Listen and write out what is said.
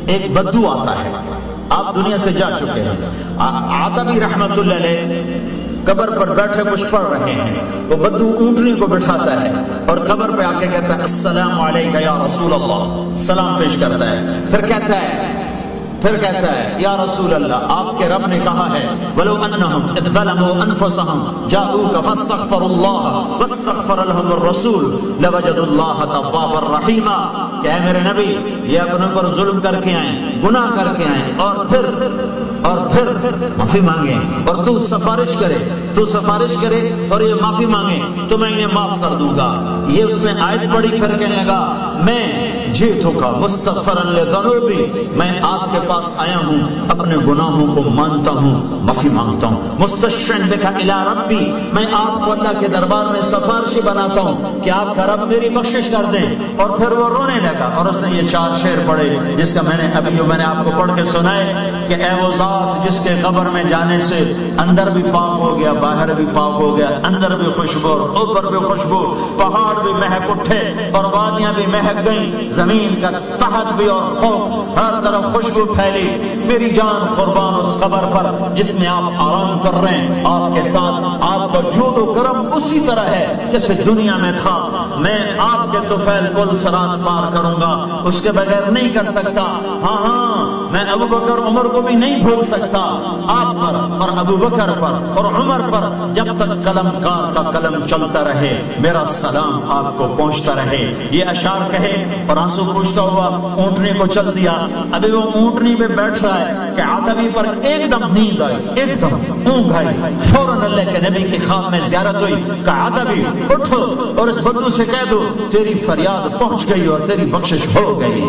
ایک بدو آتا ہے، آپ دنیا سے جا چکے ہیں، عتبی رحمت اللہ علیہ قبر پر بیٹھے کچھ پڑھ رہے ہیں، وہ بدو اونٹنی کو بٹھاتا ہے اور قبر پہ آ کے کہتا ہے السلام علیکہ یا رسول اللہ، سلام پیش کرتا ہے، پھر کہتا ہے یا رسول اللہ، آپ کے رب نے کہا ہے وَلَوْ أَنَّهُمْ إِذْ ظَلَمُوا أَنفُسَهُمْ جَاءُوكَ فَاسْتَغْفَرُوا اللَّهَ وَاسْتَغْفَرَ لَهُمُ الرَّسُولُ لَوَجَدُوا اللَّهَ تَوَّابًا رَحِيمًا، کہ اے میرے نبی یہ اپنے پر ظلم کر کے آئیں، گناہ کر کے آئیں اور پھر معافی مانگیں اور تو سفارش کرے اور یہ معافی مانگے تو میں انہیں معاف کر دوں گا۔ یہ اس نے آیت پڑھی، پھر کہنے لگا میں جئتک مستغفرا لذنوبی، میں آپ کے پاس آیا ہوں اپنے گناہوں کو مانتا ہوں، معافی مانگتا ہوں، مستشفعا بک الی ربی، میں آپ کو اللہ کے دربار میں سفارشی بناتا ہوں کہ آپ کا رب میری بخشش کر دیں۔ اور پھر وہ رونے لگا اور اس نے یہ 4 شعر پڑھے جس کا میں نے آپ کو پڑھ کے سنائے کہ اے وہ ذات جس کے قبر میں جانے سے اندر بھی پاک ہو گیا، باہر بھی پاک ہو گیا، اندر بھی خوشبو اور اوپر بھی خوشبو، پہاڑ بھی مہک اٹھے اور وادیاں بھی مہک گئیں، زمین کا تحت بھی اور خوف، ہر طرف خوشبو پھیلی، میری جان قربان اس قبر پر جس میں آپ آرام کر رہے ہیں، آپ کے ساتھ آپ کا جود و کرم اسی طرح ہے جیسے دنیا میں تھا، میں آپ کے طفیل پل صراط پار کروں گا، اس کے بغیر نہیں کر سکتا، ہاں میں ابو بکر عمر کو بھی نہیں بھول سکتا، آپ پر اور ابو بکر پر اور عمر پر جب تک قلم کار کا قلم چلتا رہے میرا سلام آپ کو پہنچتا رہے۔ یہ اشعار کہے اور آنسو پوچھتا ہوا اونٹنی کو چل دیا، ابھی وہ اونٹنی پہ بیٹھ رہا ہے کہ عتبی پر ایک دم نیند آئی، ایک دم اونگ آئی، فوراً اللہ کے نبی کی خواب میں زیارت ہوئی کہ عتبی اٹھو اور اس بدو سے کہہ دو تیری فریاد پہنچ گئی اور تیری بخشش ہو گئی۔